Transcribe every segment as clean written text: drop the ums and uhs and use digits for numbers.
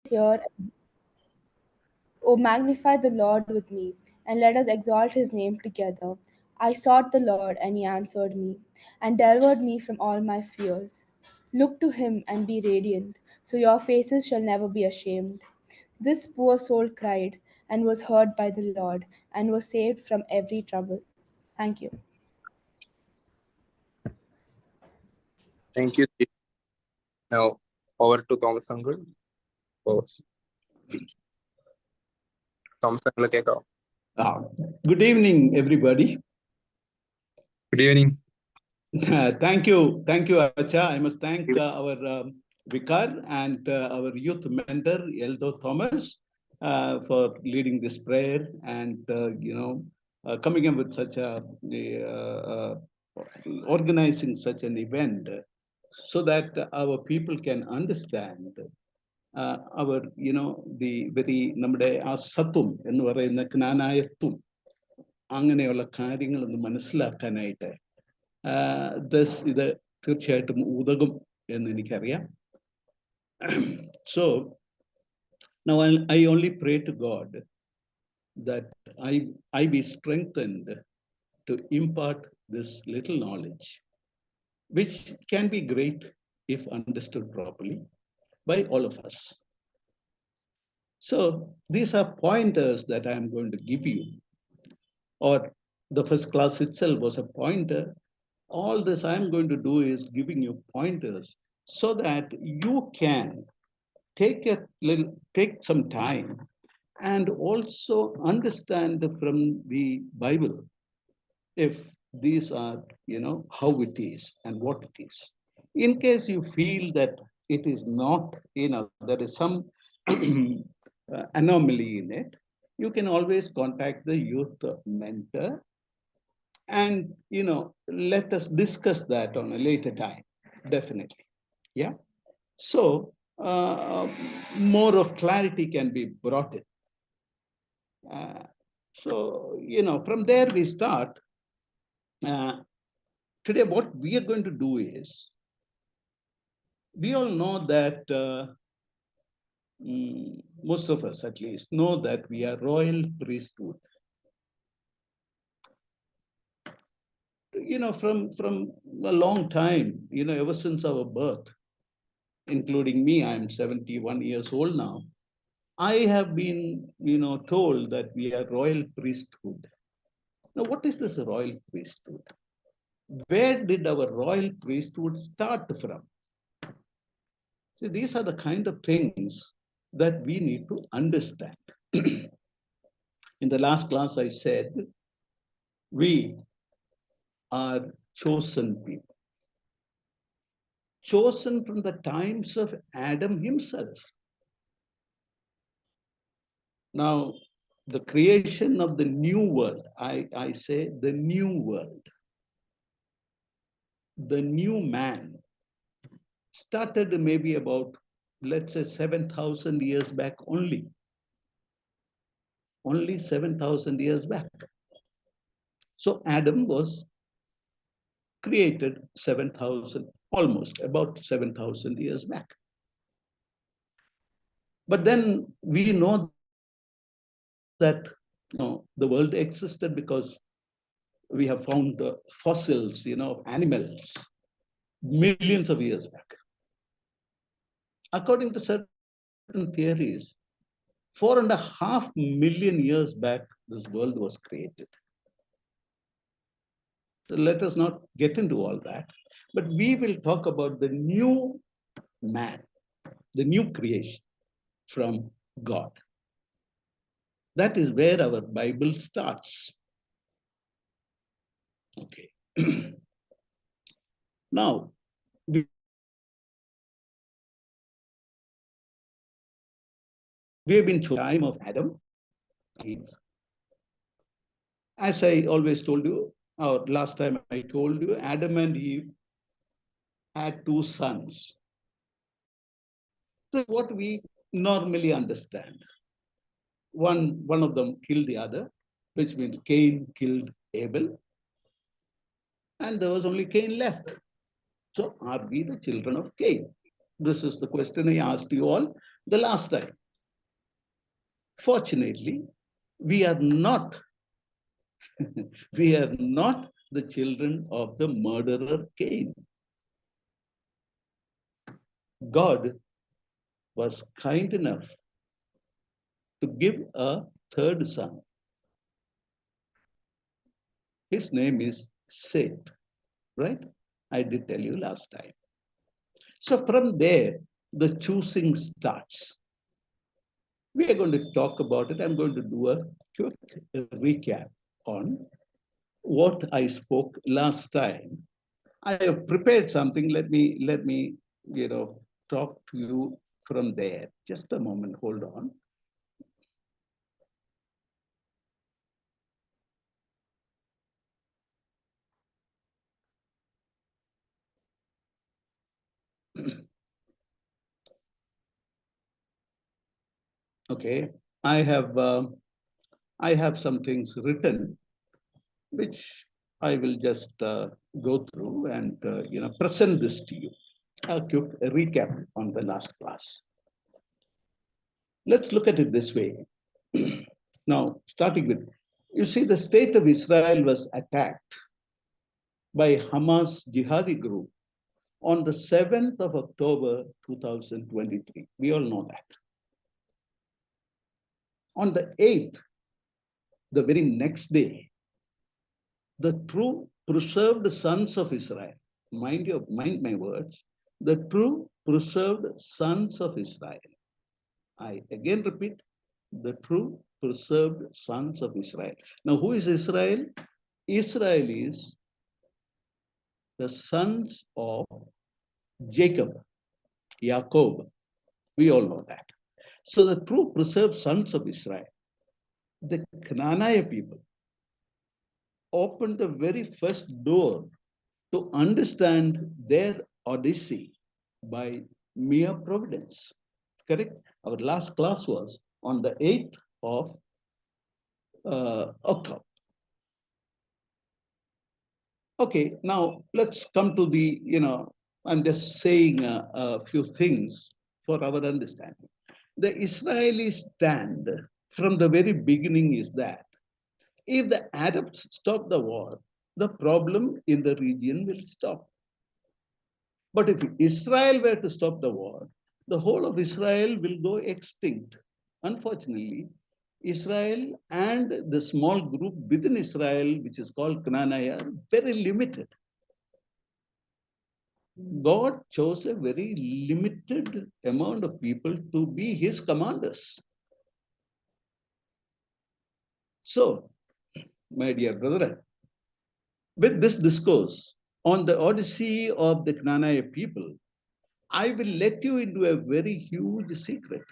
Here, O magnify the Lord with me, and let us exalt his name together. I sought the Lord, and he answered me, and delivered me from all my fears. Look to him and be radiant, so your faces shall never be ashamed. This poor soul cried, and was heard by the Lord, and was saved from every trouble. Thank you. Thank you. Now, over to Thomas Uncle. Oh, Thomas Uncle, കേൾക്കാം. Good evening, everybody. Good evening. Thank you, Acha. I must thank our vicar and our youth mentor, Eldo Thomas, for leading this prayer and coming up with such a organizing such an event so that our people can understand our the very നമ്മുടെ ആ സത്വം എന്ന് പറയുന്ന ജ്ഞാനായത്വം അങ്ങനെയുള്ള കാര്യങ്ങളൊന്ന് മനസ്സിലാക്കാനായിട്ട് ഇത് തീർച്ചയായിട്ടും ഉതകും എന്ന് എനിക്കറിയാം. So now I only pray to God that I be strengthened to impart this little knowledge, which can be great if understood properly by all of us. So these are pointers that I am going to give you, or the first class itself was a pointer. All this I'm going to do is giving you pointers so that you can take some time and also understand from the Bible if these are, how it is and what it is. In case you feel that it is not, there is some anomaly in it, you can always contact the youth mentor and let us discuss that on a later time, definitely. Yeah. So more of clarity can be brought in. So from there we start. Today what we are going to do is, we all know that most of us at least know that we are royal priesthood. From a long time, ever since our birth, including me, I'm 71 years old now, I have been, told that we are royal priesthood. Now, what is this royal priesthood? Where did our royal priesthood start from? See, these are the kind of things that we need to understand. In the last class, I said, we are chosen people. Chosen from the times of Adam himself. Now, the creation of the new world, I say the new world, the new man, started maybe about, let's say, 7,000 years back only. Only 7,000 years back. So Adam was created 7,000, almost about 7,000 years back. But then we know that the world existed because we have found fossils, of animals millions of years back. According to certain theories, 4.5 million years back, this world was created. So let us not get into all that, but we will talk about the new man, the new creation from God. That is where our Bible starts. Okay. Now, we have been to the time of Adam, Eve. As I always told you, or last time I told you, Adam and Eve had 2 sons. This is what we normally understand. One of them killed the other, which means Cain killed Abel, and there was only Cain left. So are we the children of Cain? This is the question I asked you all the last time. Fortunately, we are not we are not the children of the murderer Cain. God was kind enough to give a third son. His name is Seth, right? I did tell you last time. So from there, the choosing starts. We are going to talk about it. I'm going to do a quick recap on what I spoke last time. I have prepared something. Let me talk to you from there. Just a moment. Hold on. Okay, I have some things written which I will just go through and present this to you. A quick recap on the last class. Let's look at it this way. Now, starting with, you see, the state of Israel was attacked by Hamas jihadi group on the 7th of October 2023. We all know that. On the 8th, the very next day, the true preserved sons of Israel, mind my words, the true preserved sons of Israel. I again repeat, the true preserved sons of Israel. Now, who is Israel? Israel is the sons of Jacob, Jacob. We all know that. So the true preserved sons of Israel, the Knanaya people, opened the very first door to understand their odyssey by mere providence. Correct? Our last class was on the 8th of October. Okay, now let's come to the, I'm just saying a few things for our understanding. The Israeli stand from the very beginning is that if the Arabs stop the war, the problem in the region will stop. But if Israel were to stop the war, the whole of Israel will go extinct. Unfortunately, Israel and the small group within Israel, which is called Knanaya, are very limited. God chose a very limited amount of people to be his commanders. So, my dear brethren, with this discourse on the odyssey of the Knanaya people, I will let you into a very huge secret,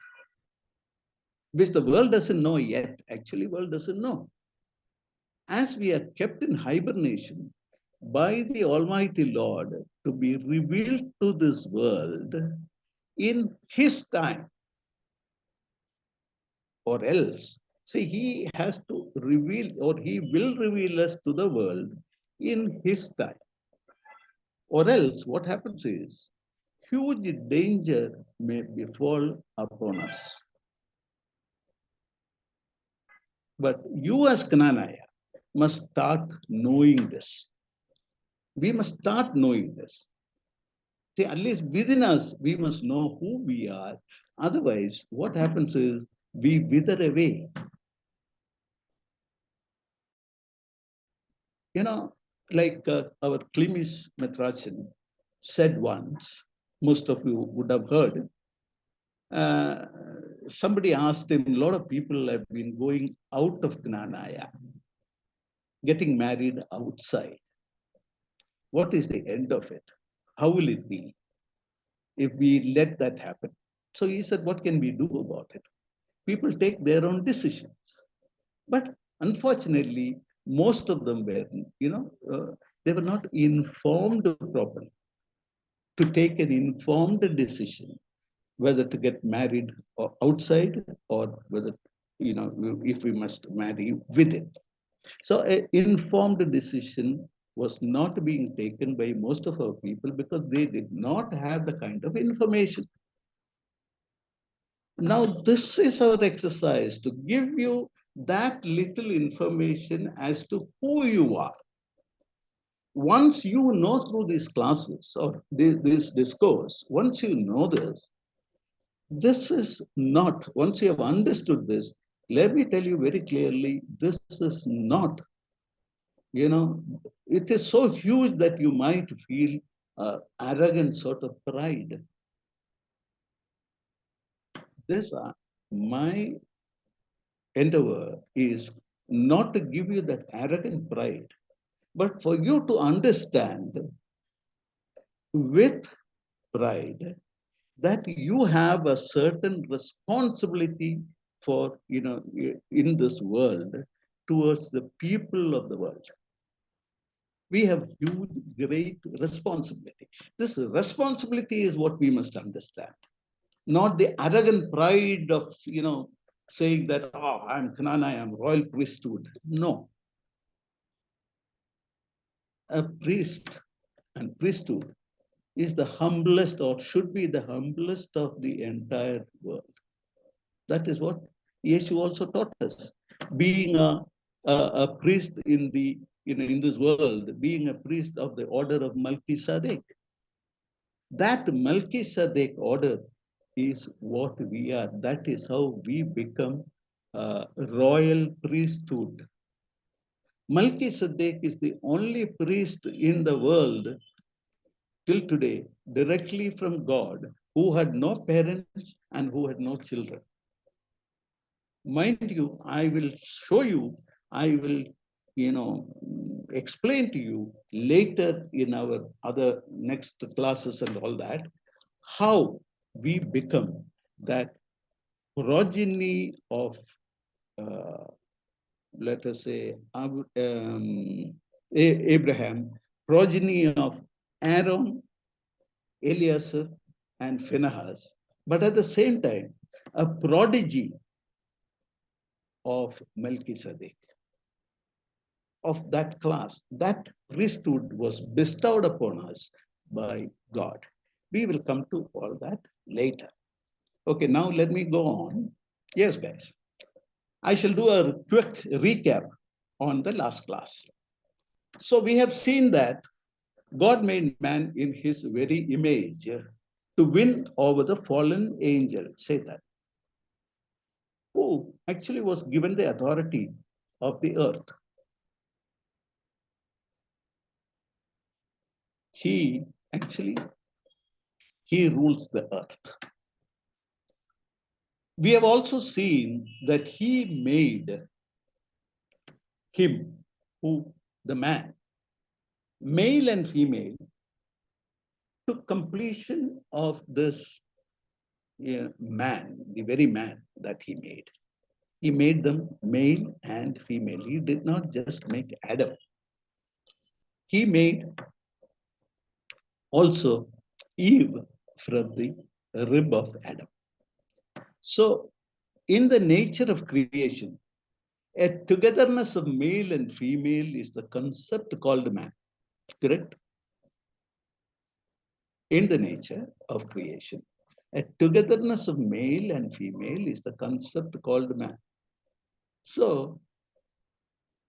which the world doesn't know yet. Actually, world doesn't know. As we are kept in hibernation by the Almighty Lord to be revealed to this world in his time, or else, see, he has to reveal, or he will reveal us to the world in his time. Or else, what happens is, huge danger may befall upon us. But you as Knanaya must start knowing this. We must start knowing this. See, at least within us, we must know who we are. Otherwise, what happens is we wither away. You know, like our Klimis Metrachin said once, most of you would have heard, uh, somebody asked him, a lot of people have been going out of Knanaya, getting married outside. What is the end of it? How will it be if we let that happen? So he said, what can we do about it? People take their own decisions. But unfortunately, most of them were, they were not informed properly to take an informed decision whether to get married or outside, or whether, if we must marry within. So an informed decision was not being taken by most of our people because they did not have the kind of information. Now, this is our exercise to give you that little information as to who you are. Once you know through these classes or this discourse, once you know this is not, once you have understood this, let me tell you very clearly, this is not, it is so huge that you might feel arrogant sort of pride. This, my endeavor is not to give you that arrogant pride, but for you to understand with pride that you have a certain responsibility for, in this world towards the people of the world. We have huge, great responsibility. This responsibility is what we must understand, not the arrogant pride of, saying that, oh, I'm Knanaya, I'm royal priesthood. No. A priest and priesthood is the humblest or should be the humblest of the entire world. That is what Yeshu also taught us. Being a priest in the in this world, being a priest of the order of Melchizedek. That Melchizedek order is what we are. That is how we become royal priesthood. Melchizedek is the only priest in the world till today, directly from God, who had no parents and who had no children. Mind you, I will show you, I will, explain to you later in our other next classes and all that, how we become that progeny of, let us say, Abraham, progeny of Aaron, Eliezer, and Phinehas, but at the same time, a prodigy of Melchizedek, of that class. That priesthood was bestowed upon us by God. We will come to all that later. Okay, now let me go on. Yes, guys. I shall do a quick recap on the last class. So we have seen that God made man in his very image to win over the fallen angel, Satan, who actually was given the authority of the earth. He actually, he rules the earth. We have also seen that he made him, who, the man, male and female, to completion of this man, the very man that he made. He made them male and female. He did not just make Adam. He made also Eve from the rib of Adam. So, in the nature of creation, a togetherness of male and female is the concept called man, correct? In the nature of creation, a togetherness of male and female is the concept called man. So,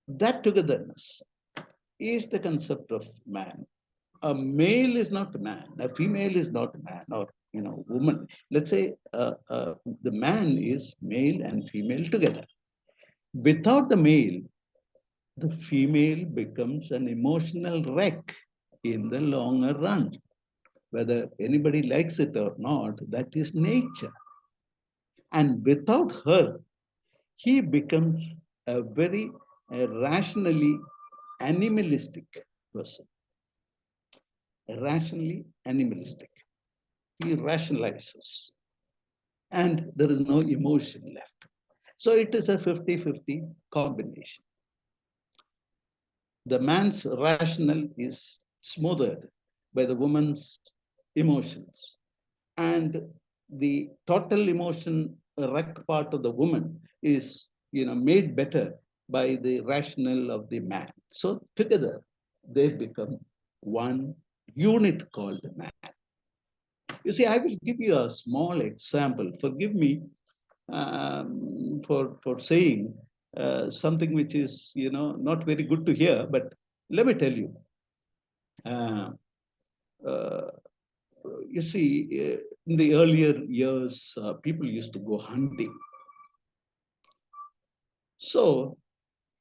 that togetherness is the concept of man. A male is not a man, a female is not a man, or woman. Let's say the man is male and female together. Without the male, the female becomes an emotional wreck in the longer run. Whether anybody likes it or not, that is nature. And without her, he becomes a very rationally animalistic person. Rationally animalistic. He rationalizes. And there is no emotion left. So it is a 50-50 combination. The man's rational is smothered by the woman's emotions. And the total emotion wreck part of the woman is made better by the rational of the man. So together they become one unit called man. You see, I will give you a small example. Forgive me for saying something which is, not very good to hear, but let me tell you. Uh, uh, you see, in the earlier years, people used to go hunting. So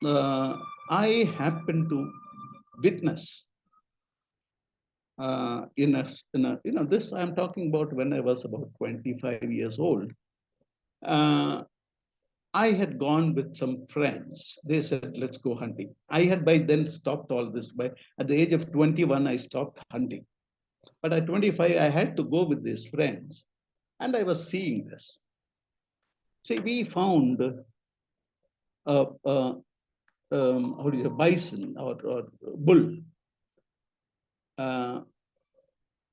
I happened to witness this I'm talking about when I was about 25 years old. Uh, I had gone with some friends. They said, let's go hunting. I had by then stopped all this. By at the age of 21, I stopped hunting. But at 25, I had to go with these friends. And I was seeing this. See, we found a bison or bull. Uh,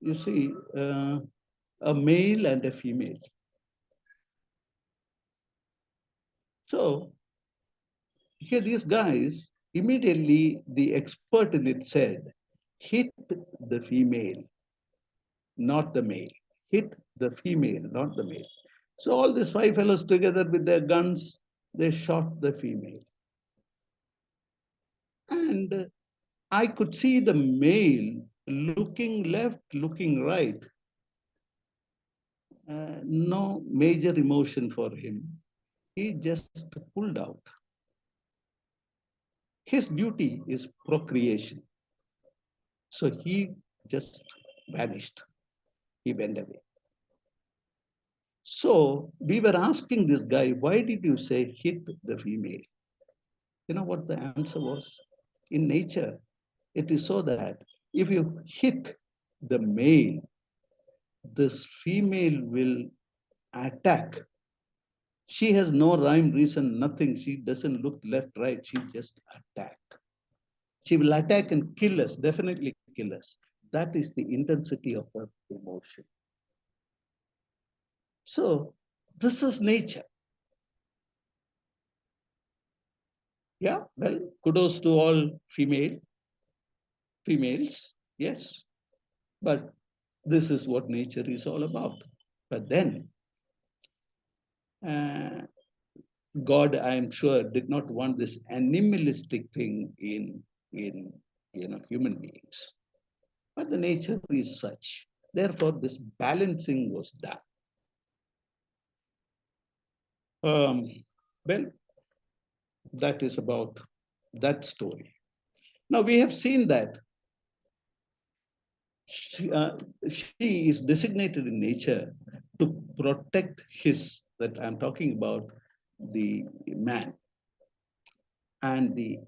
you see, a male and a female. So here these guys, immediately the expert in it said, hit the female, not the male. Hit the female, not the male. So all these five fellows together with their guns, they shot the female. And I could see the male looking left, looking right. No major emotion for him. He just pulled out. His duty is procreation. So he just vanished. He went away. So we were asking this guy, why did you say hit the female? You know what the answer was? In nature, it is so that if you hit the male, this female will attack. She has no rhyme, reason, nothing. She doesn't look left, right. She just attack. She will attack and kill us, definitely kill us. That is the intensity of her emotion. So this is nature. Yeah, well, kudos to all females, yes. But this is what nature is all about. But then, uh, God, I am sure, did not want this animalistic thing in human beings. But the nature is such. Therefore, this balancing was done. Um, well, that is about that story. Now we have seen that she is designated in nature to protect his, that I'm talking about the man and the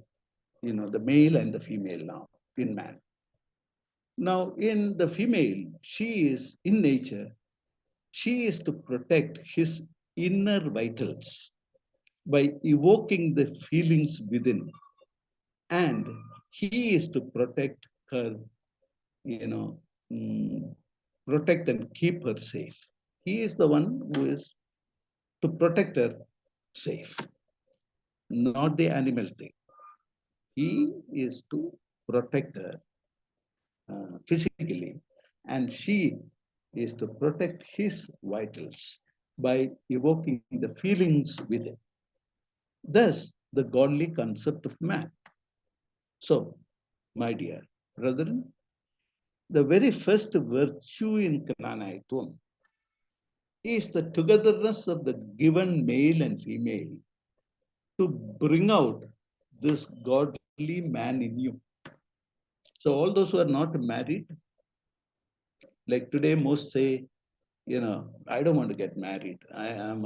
male and the female now in man. Now in the female, she is in nature, she is to protect his inner vitals by evoking the feelings within, and he is to protect her, you know, mm, protect and keep her safe. He is the one who is to protect her safe, not the animal thing. He is to protect her physically, and she is to protect his vitals by evoking the feelings within. Thus, the godly concept of man. So, my dear brethren, the very first virtue in Knanaya is the togetherness of the given male and female to bring out this godly man in you. So all those who are not married, like today, most say, I don't want to get married. I am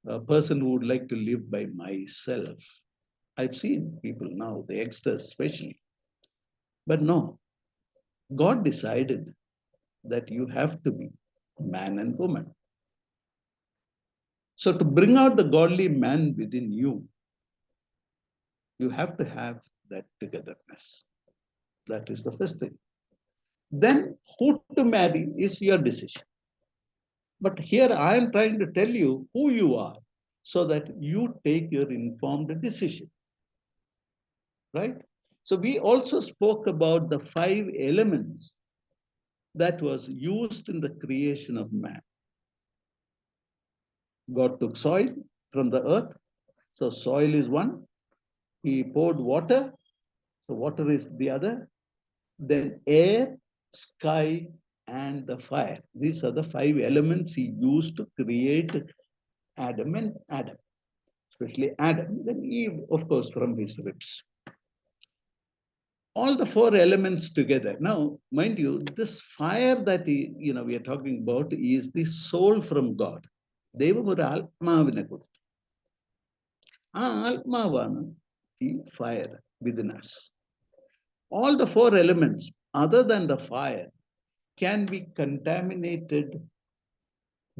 a person who would like to live by myself. I've seen people now, the youngsters especially. But no, God decided that you have to be man and woman. So to bring out the godly man within you, you have to have that togetherness. That is the first thing. Then who to marry is your decision. But here I am trying to tell you who you are so that you take your informed decision. Right? So we also spoke about the 5 elements that was used in the creation of man. God took soil from the earth. So soil is one. He poured water. So water is the other. Then air, sky, and the fire. These are the 5 elements he used to create Adam and Adam, especially Adam, then Eve, of course, from his ribs. All the 4 elements together. Now, mind you, this fire that we are talking about is the soul from God. ദൈവം ഒരു ആത്മാവിനെ കൊടുത്തു. ആ ആത്മാവാണ് ഈ fire within us. All the 4 elements, other than the fire, can be contaminated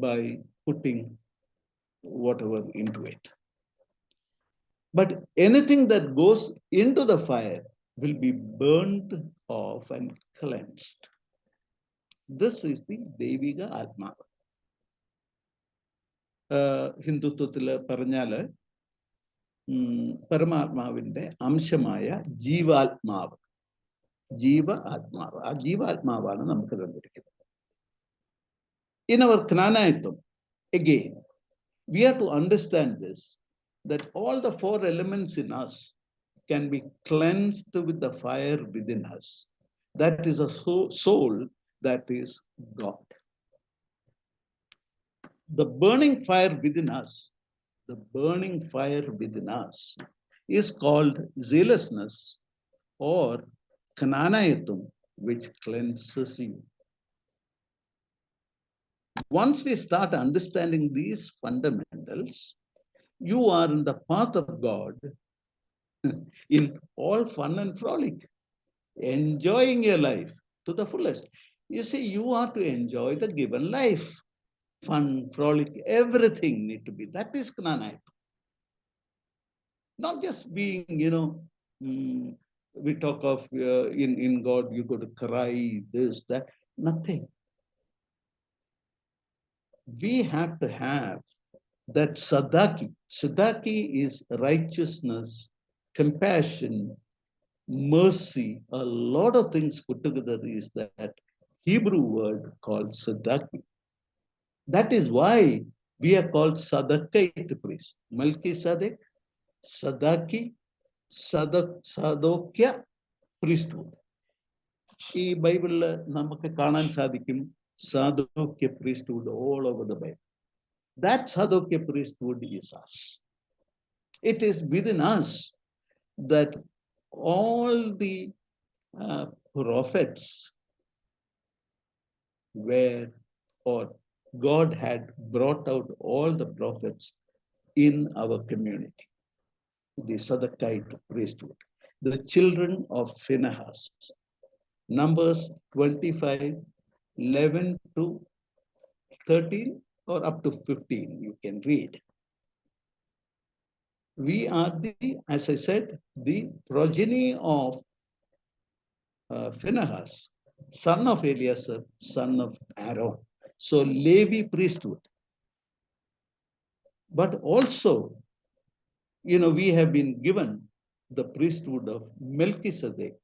by putting whatever into it. But anything that goes into the fire will be burnt off and cleansed. This is the Deviga Atma. ഹിന്ദുത്വത്തിൽ പറഞ്ഞാല് പരമാത്മാവിന്റെ അംശമായ ജീവാത്മാവ്. ജീവാത്മാവ്. ആ ജീവാത്മാവാണ് നമുക്ക് തന്നിരിക്കുന്നത്. In our Knanayatvam, again, we have to understand this, that all the 4 elements in us can be cleansed with the fire within us. That is a soul that is God. The burning fire within us, is called zealousness or Knanayatvam, which cleanses you. Once we start understanding these fundamentals, you are in the path of God in all fun and frolic, enjoying your life to the fullest. You see, you are to enjoy the given life. Fun, frolic, everything need to be. That is Knanaya. Not just being, we talk of in God, you go to cry, this, that, nothing. We have to have that sadaki. Sadaki is righteousness, compassion, mercy. A lot of things put together is that Hebrew word called sadaki. That is why we are called Sadakite priests. Melchizedek, Sadaki, Sadokya priesthood. ഈ ബൈബിളില് നമുക്ക് കാണാൻ സാധിക്കും Sadokya priesthood all over the Bible. That Sadokya priesthood is us. It is within us that all the prophets were, or God had brought out all the prophets in our community, the Sadakite priesthood, the children of Phinehas. Numbers 25, 11 to 13 or up to 15, you can read. We are as I said, the progeny of Phinehas, son of Eleazar, son of Aaron. So Levi priesthood. But also, we have been given the priesthood of Melchizedek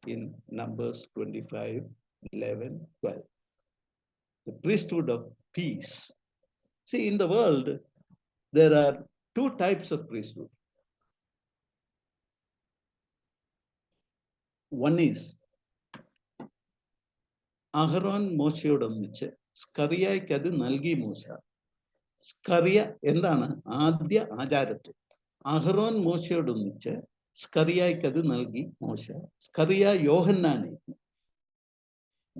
in Numbers 25, 11, 12. The priesthood of peace. See, in the world, there are 2 types of priesthood. One is അഹ്റോൻ മോശയോടൊന്നിച്ച് സ്കറിയായ്ക്ക് അത് നൽകി മോശ. സ്കറിയ എന്താണ്? ആദ്യ ആചാരത്വം. അഹ്റോൻ മോശയോടൊന്നിച്ച് സ്കറിയായ്ക്ക് അത് നൽകി മോശ. സ്കറിയ യോഹന്നാനും,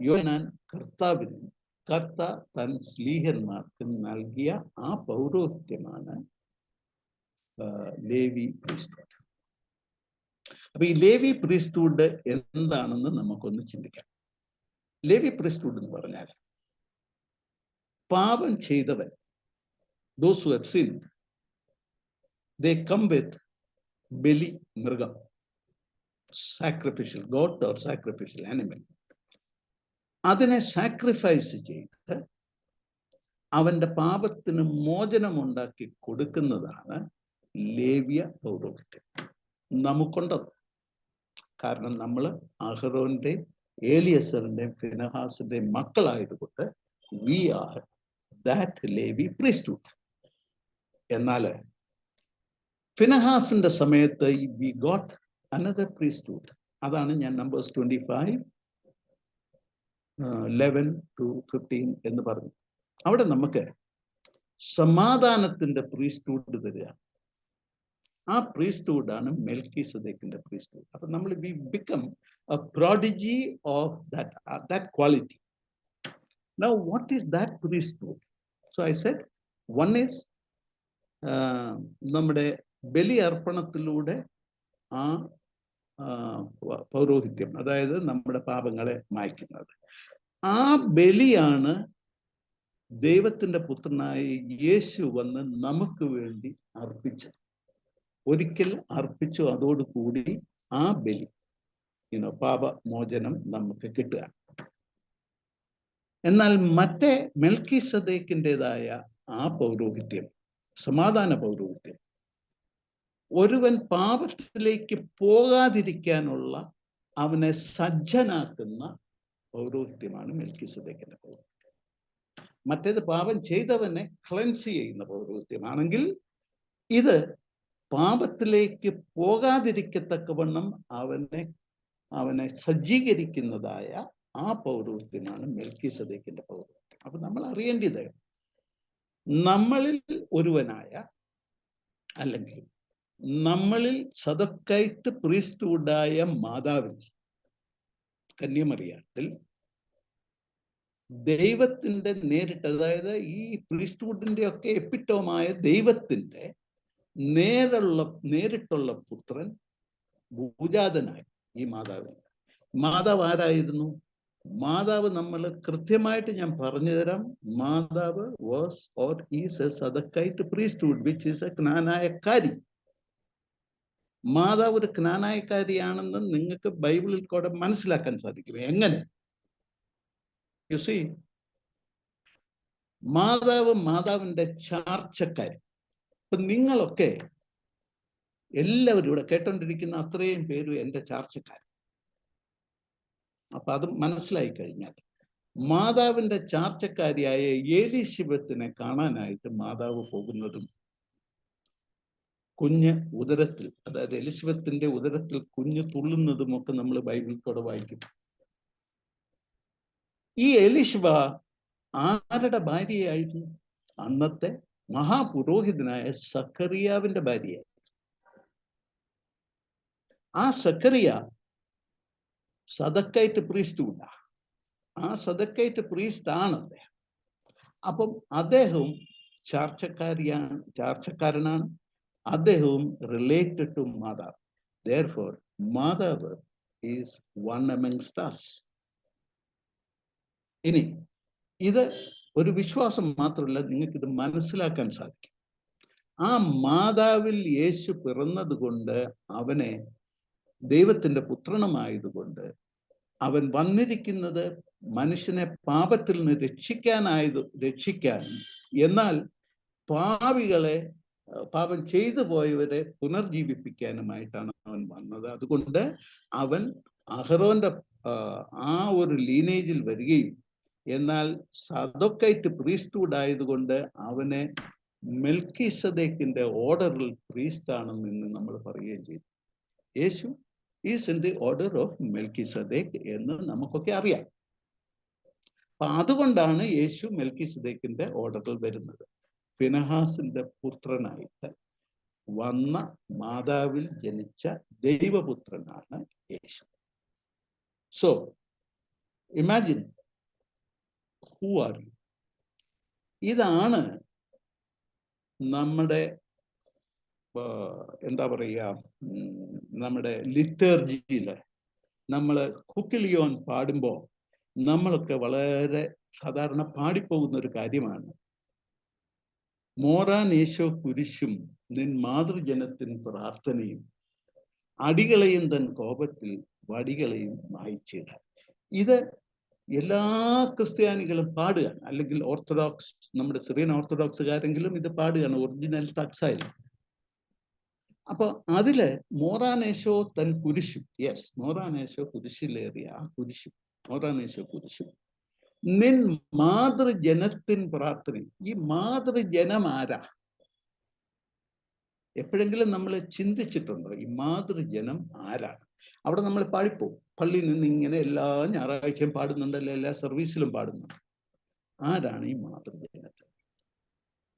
യോഹന്നാൻ കർത്താവിനും, കർത്ത തൻ സ്ലീഹന്മാർക്കും നൽകിയ ആ പൗരോഹിത്യമാണ് ലേവി പ്രീസ്റ്റ്ഹുഡ്. അപ്പൊ ഈ ലേവി പ്രീസ്റ്റ്ഹുഡ് എന്താണെന്ന് നമുക്കൊന്ന് ചിന്തിക്കാം. ലേവി പ്രീസ്റ്റ്ഹുഡ് എന്ന് പറഞ്ഞാൽ പാപം ചെയ്തവൻ, those who have sinned, they come with ബലി, മൃഗം, sacrificial got or sacrificial animal. അതിനെ സാക്രിഫൈസ് ചെയ്ത് അവന്റെ പാപത്തിന് മോചനമുണ്ടാക്കി കൊടുക്കുന്നതാണ് ലേവ്യ പൗരോഹിത്യം. നമുക്കുണ്ടത്. കാരണം നമ്മൾ അഹ്റോന്റെയും ഏലിയസറിന്റെയും ഫിനഹാസിന്റെയും മക്കളായതുകൊണ്ട് we are that Levi priesthood. എന്നാൽ ഫിനഹാസിന്റെ സമയത്ത് വി ഗോട്ട് അനദർ പ്രീസ്റ്റ്ഹുഡ്. അതാണ് ഞാൻ നമ്പേഴ്സ് 25:11-15 എന്ന് പറഞ്ഞു. അവിടെ നമുക്ക് സമാധാനത്തിന്റെ പ്രീസ്റ്റ്ഹുഡ് തരിക. ആ പ്രീസ്റ്റ്ഹുഡ് ആണ് മെൽക്കിസദേക്കിന്റെ പ്രീസ്റ്റ്ഹുഡ്. അപ്പൊ നമ്മൾ we become A prodigy of that quality. Now what is that priesthood? So I said one is നമ്മുടെ ബലി അർപ്പണത്തിലൂടെ ആ പൗരോഹിത്യം, അതായത് നമ്മുടെ പാപങ്ങളെ മായ്ക്കുന്നത്. ആ ബലിയാണ് ദൈവത്തിന്റെ പുത്രനായ യേശു വന്ന് നമുക്ക് വേണ്ടി അർപ്പിച്ചത്. ഒരിക്കൽ അർപ്പിച്ചു, അതോടുകൂടി ആ ബലി പാപമോചനം നമുക്ക് കിട്ടുക. എന്നാൽ മറ്റേ മെൽക്കിസദേക്കിൻ്റെതായ ആ പൗരോഹിത്യം, സമാധാന പൗരോഹിത്യം, ഒരുവൻ പാപത്തിലേക്ക് പോകാതിരിക്കാനുള്ള അവനെ സജ്ജനാക്കുന്ന പൗരോഹിത്യമാണ് മെൽക്കിസദേക്കിന്റെ പൗരോഹിത്യം. മറ്റേത് പാപം ചെയ്തവനെ ക്ലെൻസ് ചെയ്യുന്ന പൗരോഹിത്യമാണെങ്കിൽ, ഇത് പാപത്തിലേക്ക് പോകാതിരിക്കത്തക്കവണ്ണം അവനെ സജ്ജീകരിക്കുന്നതായ ആ പൗരോഹിത്യമാണ് മെൽക്കിസദേക്കിന്റെ പൗരോഹിത്യം. അപ്പൊ നമ്മൾ അറിയേണ്ടത്, നമ്മളിൽ ഒരുവനായ, അല്ലെങ്കിൽ നമ്മളിൽ സദക്കൈറ്റ് പ്രീസ്റ്റ്ഹുഡായ മാതാവിൽ, കന്യമറിയാത്തിൽ ദൈവത്തിന്റെ നേരിട്ട്, അതായത് ഈ പ്രീസ്റ്റ്ഹുഡിന്റെ ഒക്കെ എപ്പിറ്റോമായ ദൈവത്തിന്റെ നേരിട്ടുള്ള പുത്രൻ ഭൂജാതനായി ഈ മാതാവിന്. മാതാവ് ആരായിരുന്നു? മാതാവ് നമ്മൾ കൃത്യമായിട്ട് ഞാൻ പറഞ്ഞു തരാം. മാതാവ് was or is a Zadokite priesthood which is a ക്നാനായക്കാരി. മാതാവ് ഒരു ക്നാനായക്കാരിയാണെന്ന് നിങ്ങൾക്ക് ബൈബിളിൽ കൂടെ മനസ്സിലാക്കാൻ സാധിക്കും. എങ്ങനെ? യു സീ, മാതാവിന്റെ ചാർച്ചക്കാരി. ഇപ്പൊ നിങ്ങളൊക്കെ എല്ലാവരും ഇവിടെ കേട്ടോണ്ടിരിക്കുന്ന അത്രയും പേരും എൻ്റെ ചാർച്ചക്കാർ. അപ്പൊ അത് മനസ്സിലായി കഴിഞ്ഞാൽ, മാതാവിന്റെ ചാർച്ചക്കാരിയായ എലിശബത്തിനെ കാണാനായിട്ട് മാതാവ് പോകുന്നതും, കുഞ്ഞ് ഉദരത്തിൽ, അതായത് എലിശബത്തിന്റെ ഉദരത്തിൽ കുഞ്ഞ് തുള്ളുന്നതും ഒക്കെ നമ്മൾ ബൈബിളിൽ കൂടെ വായിക്കും. ഈ എലിശബ ആരുടെ ഭാര്യയായിരുന്നു? അന്നത്തെ മഹാപുരോഹിതനായ സക്കറിയാവിന്റെ ഭാര്യയായി. ആ സക്കറിയ സദക്കൈറ്റ് പ്രീസ്റ്റ്ഹുഡ്, ആ സദക്കൈറ്റ് പ്രീസ്റ്റ് ആണ് അദ്ദേഹം. അപ്പം അദ്ദേഹവും ചാർച്ചക്കാരനാണ്. അദ്ദേഹവും റിലേറ്റഡ് ടു മാതാവ്. Therefore, മാതാവ് ഈസ് വൺ amongst us. ഇനി ഇത് ഒരു വിശ്വാസം മാത്രമല്ല, നിങ്ങൾക്ക് ഇത് മനസ്സിലാക്കാൻ സാധിക്കും. ആ മാതാവിൽ യേശു പിറന്നത് കൊണ്ട്, അവനെ ദൈവത്തിന്റെ പുത്രനുമായതുകൊണ്ട്, അവൻ വന്നിരിക്കുന്നത് മനുഷ്യനെ പാപത്തിൽ നിന്ന് രക്ഷിക്കാൻ, എന്നാൽ പാപികളെ, പാപം ചെയ്തു പോയവരെ പുനർജീവിപ്പിക്കാനുമായിട്ടാണ് അവൻ വന്നത്. അതുകൊണ്ട് അവൻ അഹ്റോന്റെ ആ ഒരു ലീനേജിൽ വരികയും, എന്നാൽ സദക്കൈറ്റ് പ്രീസ്റ്റ്ഹുഡ് ആയതുകൊണ്ട് അവനെ മെൽക്കിസദേക്കിന്റെ ഓർഡറിൽ പ്രീസ്റ്റ് ആണെന്ന് നമ്മൾ പറയുകയും ചെയ്തു. യേശു is in the order of Melchizedek എന്ന് നമുക്കൊക്കെ അറിയാം. അപ്പൊ അതുകൊണ്ടാണ് യേശു മെൽക്കിസദേക്കിന്റെ ഓർഡറിൽ വരുന്നത്. ഫിനഹാസിന്റെ പുത്രനായിട്ട് വന്ന മാതാവിൽ ജനിച്ച ദൈവപുത്രനാണ് യേശു. So imagine, who are you? ഇതാണ് നമ്മുടെ എന്താ പറയുക, നമ്മുടെ ലിറ്റർജിയില് നമ്മൾ കുക്കിലിയോൻ പാടുമ്പോൾ നമ്മളൊക്കെ വളരെ സാധാരണ പാടിപ്പോകുന്ന ഒരു കാര്യമാണ്, മോറാൻ യേശോ കുരിശും നിൻ മാതൃജനത്തിൻ പ്രാർത്ഥനയും അടികളെയും തൻ കോപത്തിൽ വടികളെയും മായ്ച്ചിടാൻ. ഇത് എല്ലാ ക്രിസ്ത്യാനികളും പാടുക, അല്ലെങ്കിൽ ഓർത്തഡോക്സ്, നമ്മുടെ സിറിയൻ ഓർത്തഡോക്സുകാരെങ്കിലും ഇത് പാടുകയാണ്, ഒറിജിനൽ ടക്സായാലും. അപ്പൊ അതില് മോറാനേശോ തൻ കുരിശും, യെസ്, മോറാനേശോ കുരിശിലേറിയ ആ കുരിശും, മോറാനേശോ കുരിശും, നിൻ മാതൃജനത്തിൻ പ്രാർത്ഥനയും. ഈ മാതൃജനം ആരാ? എപ്പോഴെങ്കിലും നമ്മൾ ചിന്തിച്ചിട്ടുണ്ടോ ഈ മാതൃജനം ആരാണ്? അവിടെ നമ്മൾ പാടിപ്പോവും. പള്ളിയിൽ നിന്ന് ഇങ്ങനെ എല്ലാ ഞായറാഴ്ചയും പാടുന്നുണ്ടല്ലോ, എല്ലാ സർവീസിലും പാടുന്നുണ്ട്. ആരാണ് ഈ മാതൃജനത്തിൽ?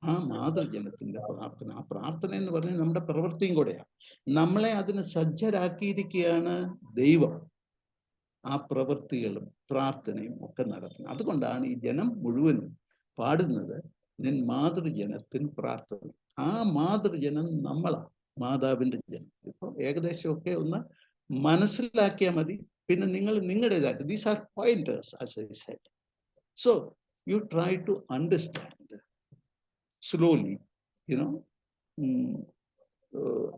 ആ മാതൃജനത്തിന്റെ പ്രാർത്ഥന. ആ പ്രാർത്ഥന എന്ന് പറഞ്ഞാൽ നമ്മുടെ പ്രവൃത്തിയും കൂടെയാണ്. നമ്മളെ അതിന് സജ്ജരാക്കിയിരിക്കുകയാണ് ദൈവം. ആ പ്രവൃത്തികളും പ്രാർത്ഥനയും ഒക്കെ നടത്തുന്നത്. അതുകൊണ്ടാണ് ഈ ജനം മുഴുവനും പാടുന്നത് നിൻ മാതൃജനത്തിന് പ്രാർത്ഥന. ആ മാതൃജനം നമ്മളാണ്, മാതാവിന്റെ ജനം. ഇപ്പൊ ഏകദേശമൊക്കെ ഒന്ന് മനസ്സിലാക്കിയാൽ മതി. പിന്നെ നിങ്ങൾ നിങ്ങളുടേതായിട്ട്, these are pointers as I said. So you try to understand slowly,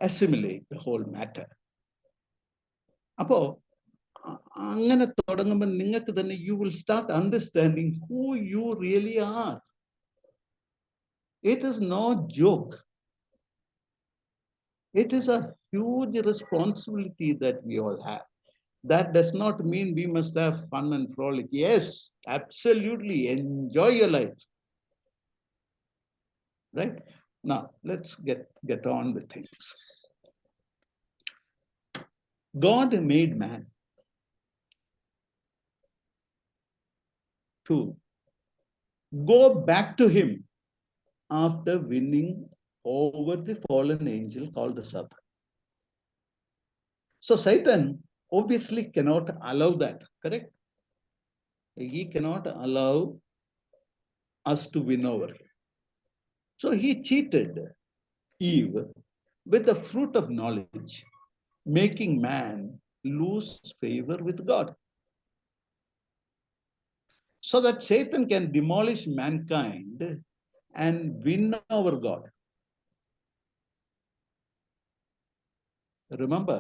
assimilate the whole matter. അപ്പോ അങ്ങനെ തുടങ്ങുമ്പോൾ നിങ്ങൾക്ക് തന്നെ you will start understanding who you really are. It is no joke. It is a huge responsibility that we all have. That does not mean we must have fun and frolic. Yes, absolutely, enjoy your life. Right? Now, let's get on with things. God made man to go back to him after winning over the fallen angel called the Satan. So Satan obviously cannot allow that, correct? He cannot allow us to win over him. So he cheated Eve with the fruit of knowledge, making man lose favor with God, so that Satan can demolish mankind and win over God. Remember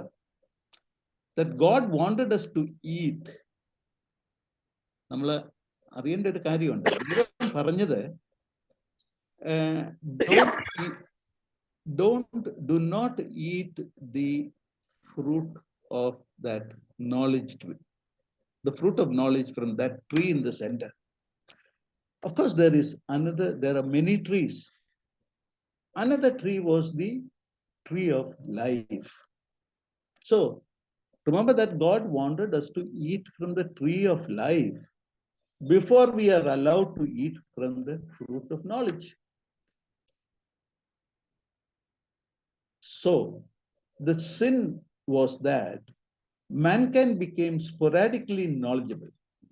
that God wanted us to eat. നമ്മൾ അറിയേണ്ട ഒരു കാര്യമുണ്ട്. ദൈവം പറഞ്ഞത് do not eat the fruit of that knowledge tree, the fruit of knowledge from that tree in the center. Of course, there are many trees. Another tree was the tree of life. So remember that God wanted us to eat from the tree of life before we are allowed to eat from the fruit of knowledge. So the sin was that mankind became sporadically knowledgeable.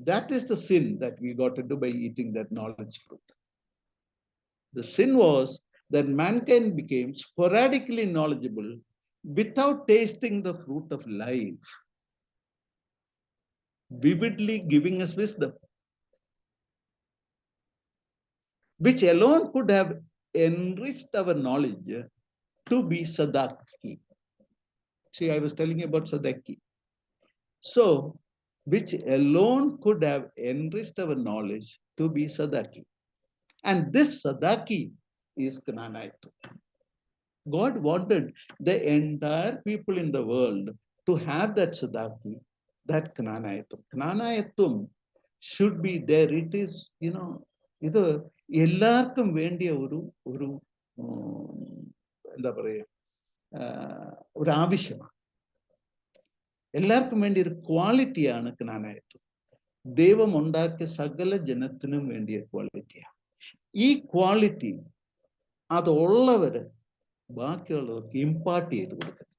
That is the sin that we got into by eating that knowledge fruit. The sin was that mankind became sporadically knowledgeable without tasting the fruit of life, vividly giving us wisdom, which alone could have enriched our knowledge to be sadaki. See, I was telling you about sadaki. So, which alone could have enriched our knowledge to be sadaki. And this sadaki is Knanaya. God wanted the entire people in the world to have that sadaki, that Knanaya. Knanaya should be there. It is, ഇത് എല്ലാവർക്കും വേണ്ടിയ ഒരു എന്താ പറയുക, ഒരു ആവശ്യമാണ്. എല്ലാവർക്കും വേണ്ടി ഒരു ക്വാളിറ്റിയാണ് ജ്ഞാനായത്വം. ദൈവം ഉണ്ടാക്കിയ സകല ജനത്തിനും വേണ്ടിയ ക്വാളിറ്റിയാണ്. ഈ ക്വാളിറ്റി അതുള്ളവര് ബാക്കിയുള്ളവർക്ക് ഇമ്പാർട്ട് ചെയ്ത് കൊടുക്കണം.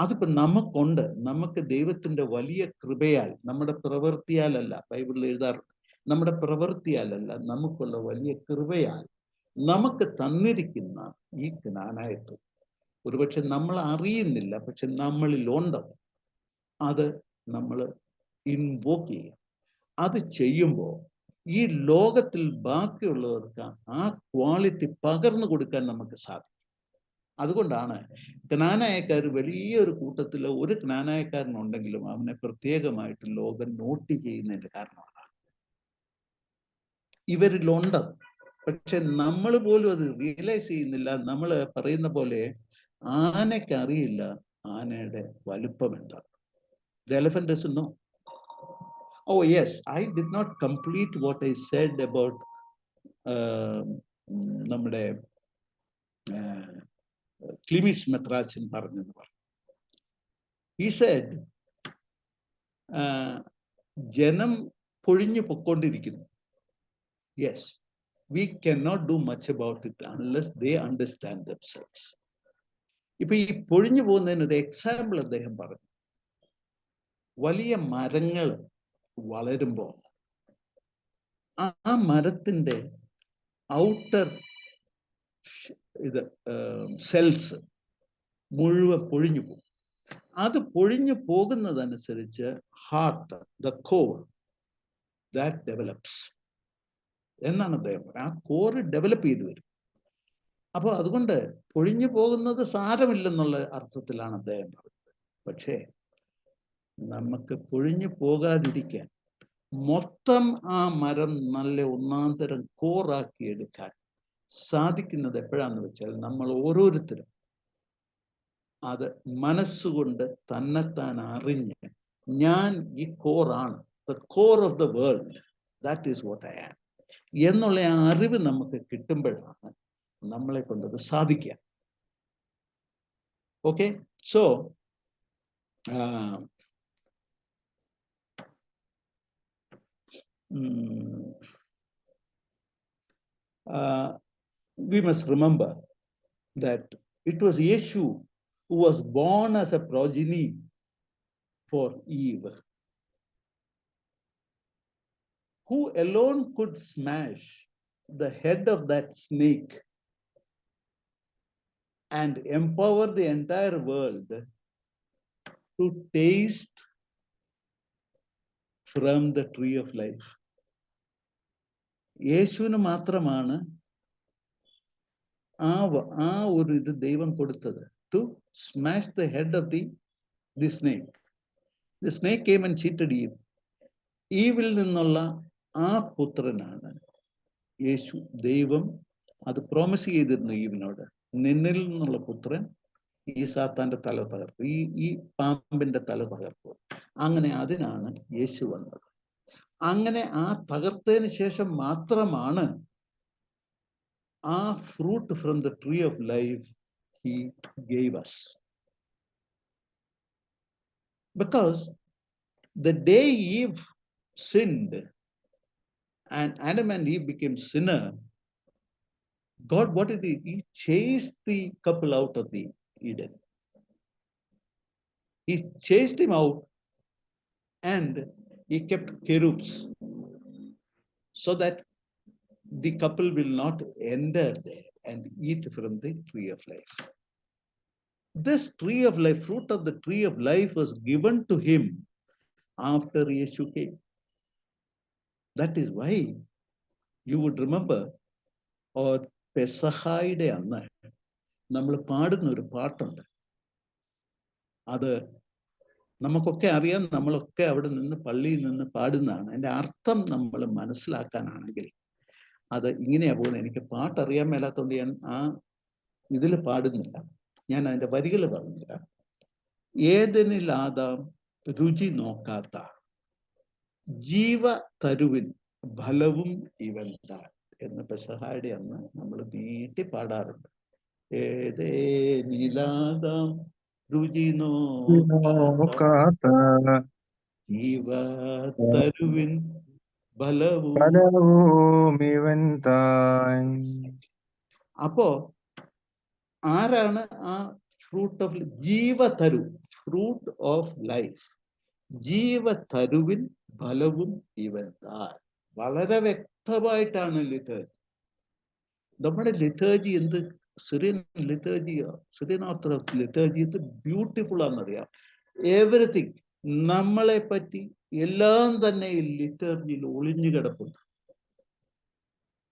അതിപ്പോ നമുക്കുണ്ട്. നമുക്ക് ദൈവത്തിന്റെ വലിയ കൃപയാൽ, നമ്മുടെ പ്രവൃത്തിയാലല്ല, ബൈബിളിൽ എഴുതാറുണ്ട്, നമ്മുടെ പ്രവൃത്തിയാലല്ല, നമുക്കുള്ള വലിയ കൃപയാൽ നമുക്ക് തന്നിരിക്കുന്ന ഈ ജ്ഞാനായത്വം ഒരുപക്ഷെ നമ്മൾ അറിയുന്നില്ല, പക്ഷെ നമ്മളിൽ ഉണ്ടത്. അത് നമ്മൾ ഇൻവോക്ക് ചെയ്യും. അത് ചെയ്യുമ്പോൾ ഈ ലോകത്തിൽ ബാക്കിയുള്ളവർക്ക് ആ ക്വാളിറ്റി പകർന്നു കൊടുക്കാൻ നമുക്ക് സാധിക്കും. അതുകൊണ്ടാണ് ജ്ഞാനായക്കാർ വലിയൊരു കൂട്ടത്തിൽ ഒരു ജ്ഞാനായക്കാരനുണ്ടെങ്കിലും അവനെ പ്രത്യേകമായിട്ട് ലോകം നോട്ട് ചെയ്യുന്നതിന്റെ കാരണമാണ് ഇവരിലുണ്ടത്. പക്ഷെ നമ്മൾ പോലും അത് റിയലൈസ് ചെയ്യുന്നില്ല. നമ്മൾ പറയുന്ന പോലെ ആനയ്ക്ക് അറിയില്ല ആനയുടെ വലുപ്പം എന്താണ്. The elephant doesn't know. Oh yes, I did not complete what I said about നമ്മുടെ ക്ലിമിഷ് മെത്രാച്ചൻ പറഞ്ഞെന്ന് പറഞ്ഞു. He said, ജനം പൊഴിഞ്ഞു പൊക്കൊണ്ടിരിക്കുന്നു. Yes, we cannot do much about it unless they understand themselves. ഇപ്പൊ ഈ പൊഴിഞ്ഞു പോകുന്നതിന് ഒരു എക്സാമ്പിൾ അദ്ദേഹം പറഞ്ഞു. വലിയ മരങ്ങൾ വളരുമ്പോൾ ആ മരത്തിന്റെ ഔട്ടർ ഇത് സെൽസ് മുഴുവൻ പൊഴിഞ്ഞു പോകും. അത് പൊഴിഞ്ഞു പോകുന്നതനുസരിച്ച് heart, the core, that develops എന്നാണ് അദ്ദേഹം പറയുന്നത്. ആ കോറ് ഡെവലപ്പ് ചെയ്തു വരും. അപ്പോൾ അതുകൊണ്ട് പൊഴിഞ്ഞു പോകുന്നത് സാരമില്ലെന്നുള്ള അർത്ഥത്തിലാണ് അദ്ദേഹം പറയുന്നത്. പക്ഷേ നമുക്ക് പൊഴിഞ്ഞു പോകാതിരിക്കാൻ മൊത്തം ആ മരം നല്ല ഒന്നാന്തരം കോറാക്കി എടുക്കാൻ സാധിക്കുന്നത് എപ്പോഴാന്ന് വെച്ചാൽ നമ്മൾ ഓരോരുത്തരും അത് മനസ്സുകൊണ്ട് തന്നെത്താൻ അറിഞ്ഞ് ഞാൻ ഈ കോറാണ്, the core of the world, that is what I am എന്നുള്ള ആ അറിവ് നമുക്ക് കിട്ടുമ്പോഴാണ് നമ്മളെ കൊണ്ടത് സാധിക്കുക. Okay, so we must remember that it was Yeshu who was born as a progeny for Eve, who alone could smash the head of that snake and empower the entire world to taste from the tree of life. യേശുവിന് മാത്രമാണ് ആ ഒരു ഇത് ദൈവം കൊടുത്തത്, to smash the head of the snake. The snake came and cheated Eve. Evil നിന്നുള്ള ആ പുത്രനാണ് യേശു. ദൈവം അത് പ്രോമിസ് ചെയ്തിരുന്നു ഈവിനോട്, നിന്നിൽ നിന്നുള്ള പുത്രൻ ഈ സാത്താന്റെ തല തകർക്കും, ഈ പാമ്പിന്റെ തല തകർക്കും. അങ്ങനെ അതിനാണ് യേശു വന്നത്. അങ്ങനെ ആ തകർത്തതിന് ശേഷം മാത്രമാണ് ആ fruit from the tree of life he gave us. Because the day Eve sinned and Adam and Eve became sinner, God, what did he chased the couple out of the Eden. He chased him out and he kept cherubs so that the couple will not enter there and eat from the tree of life. This tree of life, fruit of the tree of life, was given to him after Yeshu came. That is why you would remember, or പെസഹായുടെ അന്ന് നമ്മൾ പാടുന്ന ഒരു പാട്ടുണ്ട്. അത് നമുക്കൊക്കെ അറിയാം, നമ്മളൊക്കെ അവിടെ നിന്ന് പള്ളിയിൽ നിന്ന് പാടുന്നതാണ്. അതിന്റെ അർത്ഥം നമ്മൾ മനസ്സിലാക്കാനാണെങ്കിൽ അത് ഇങ്ങനെയാ പോകുന്നത്. എനിക്ക് പാട്ടറിയാൻ മേലാത്തോണ്ട് ഞാൻ ആ ഇതിൽ പാടുന്നില്ല, ഞാൻ അതിന്റെ വരികൾ പറഞ്ഞില്ല. ഏതെനിൽ ആദാം രുചി നോക്കാത്ത ജീവ തരുവിൻ ഫലവും ഇവൻ താൻ എന്ന് പെസഹായുടെ അന്ന് നമ്മൾ നീട്ടി പാടാറുണ്ട്. ഏതേനിലാദാം രുചി നോക്കാത്ത ജീവ തരുവിൻ ഫലവും ഇവൻ താൻ. അപ്പോ ആരാണ് ആ ഫ്രൂട്ട് ഓഫ് ജീവതരു, ഫ്രൂട്ട് ഓഫ് ലൈഫ്, ജീവതരുവിൻ ഫലവും ഇവൻ താൻ. വളരെ വ്യക്തമായിട്ടാണ് ലിറ്റേർജി. നമ്മുടെ ലിറ്റേർജി എന്ത് സിറിയൻ ലിറ്റേർജിയോ സിറിയൻ ഓർത്തഡോക്സ് ലിറ്റേർജി എന്ത് ബ്യൂട്ടിഫുൾ ആണെന്നറിയാം. എവറിത്തിങ് നമ്മളെ പറ്റി എല്ലാം തന്നെ ഈ ലിറ്റേർജിയിൽ ഒളിഞ്ഞു കിടപ്പുണ്ട്.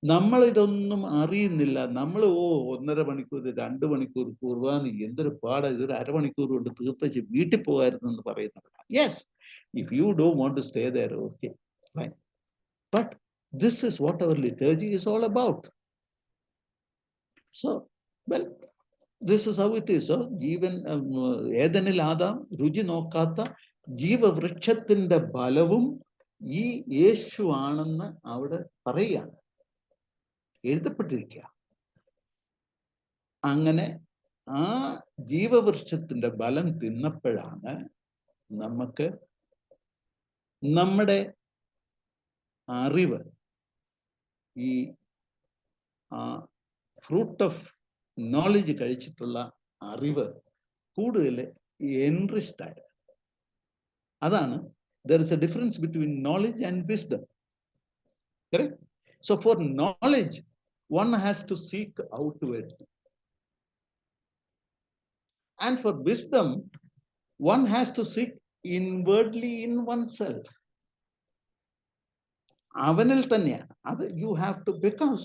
നമ്മൾ ഇതൊന്നും അറിയുന്നില്ല. നമ്മൾ 1.5 മണിക്കൂർ 2 മണിക്കൂർ കുർബാന എന്തൊരു പാടാ, ഇതൊരു അരമണിക്കൂർ കൊണ്ട് തീർത്തേച്ച് വീട്ടിൽ പോകായിരുന്നു എന്ന് പറയുന്നവരാണ്. Yes, if you don't want to stay there, okay fine, but this is what our liturgy is all about. So well, This is how it is. So, ജീവൻ ഏദനിൽ ആദാം രുചി നോക്കാത്ത ജീവവൃക്ഷത്തിന്റെ ഫലവും ഈ യേശു ആണെന്ന് അവിടെ പറയുകയാണ്, എഴുതപ്പെട്ടിരിക്കുക. അങ്ങനെ ആ ജീവവൃക്ഷത്തിന്റെ ഫലം തിന്നപ്പോഴാണ് നമുക്ക് നമ്മുടെ അറിവ്, ഈ ഫ്രൂട്ട് ഓഫ് നോളജ് കഴിച്ചിട്ടുള്ള അറിവ് കൂടുതൽ എൻറിച്ച്ഡ് ആയത്. അതാണ്, there is a difference between knowledge and wisdom. Correct? So for knowledge, one has to seek outward. And for wisdom, one has to seek inwardly in oneself. അവനിൽ തന്നെയാണ് അത്. You have to, because